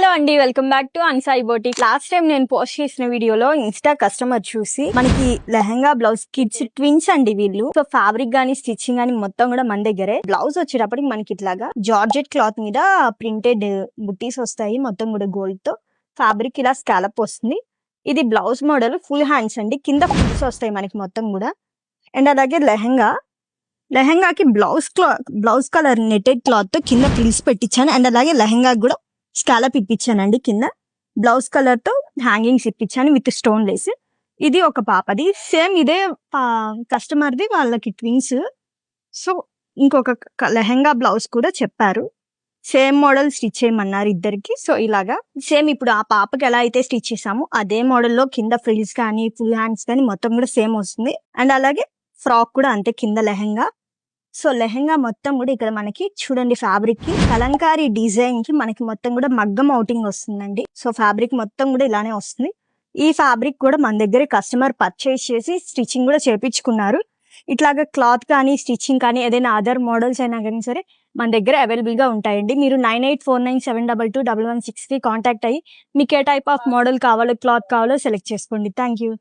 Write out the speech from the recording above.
Hello అండి, welcome back to Ansai boutique. Last time నేను post చేసిన వీడియోలో ఇన్స్టా కస్టమర్ చూసి మనకి లెహంగా బ్లౌజ్ కిడ్స్ ట్విన్స్ అండి వీళ్ళు. సో ఫ్యాబ్రిక్ గానీ స్టిచ్చింగ్ గానీ మొత్తం కూడా మన దగ్గరే. బ్లౌజ్ వచ్చేటప్పటికి మనకి ఇట్లాగా జార్జెట్ క్లాత్ మీద ప్రింటెడ్ బుట్టీస్ వస్తాయి, మొత్తం కూడా గోల్డ్ తో. ఫ్యాబ్రిక్ ఇలా స్కాలప్ వస్తుంది. ఇది బ్లౌజ్ మోడల్, ఫుల్ హ్యాండ్స్ అండి, కింద ఫుల్స్ వస్తాయి మనకి మొత్తం కూడా. అండ్ అలాగే లెహంగాకి బ్లౌజ్ కలర్ నెటెడ్ క్లాత్ తో కింద ఫ్రిల్స్ పెట్టించాను. అండ్ అలాగే లెహంగా కూడా స్కాలప్ ఇప్పించానండి, కింద బ్లౌజ్ కలర్ తో హ్యాంగింగ్స్ ఇప్పించాను విత్ స్టోన్ లేస్. ఇది ఒక పాపది, సేమ్ ఇదే కస్టమర్ది, వాళ్ళకి ట్విన్స్. సో ఇంకొక లెహంగా బ్లౌజ్ కూడా చెప్పారు, సేమ్ మోడల్ స్టిచ్ చేయమన్నారు ఇద్దరికి. సో ఇలాగా సేమ్ ఇప్పుడు ఆ పాపకి ఎలా అయితే స్టిచ్ చేసామో అదే మోడల్లో కింద ఫ్రిల్స్ కానీ ఫుల్ హ్యాండ్స్ కానీ మొత్తం కూడా సేమ్ వస్తుంది. అండ్ అలాగే ఫ్రాక్ కూడా అంతే, కింద లెహంగా. సో లెహంగా మొత్తం కూడా ఇక్కడ మనకి చూడండి, ఫ్యాబ్రిక్ కి కలంకారీ డిజైన్ కి మనకి మొత్తం కూడా మగ్గం అవుటింగ్ వస్తుందండి. సో ఫ్యాబ్రిక్ మొత్తం కూడా ఇలానే వస్తుంది. ఈ ఫ్యాబ్రిక్ కూడా మన దగ్గర కస్టమర్ పర్చేస్ చేసి స్టిచ్చింగ్ కూడా చేపించుకున్నారు. ఇట్లాగా క్లాత్ కానీ స్టిచ్చింగ్ కానీ ఏదైనా అదర్ మోడల్స్ అయినా కానీ సరే మన దగ్గర అవైలబుల్ గా ఉంటాయండి. మీరు 9849722163 కాంటాక్ట్ అయ్యి మీకు ఏ టైప్ ఆఫ్ మోడల్ కావాలో, క్లాత్ కావాలో సెలెక్ట్ చేసుకోండి. Thank you.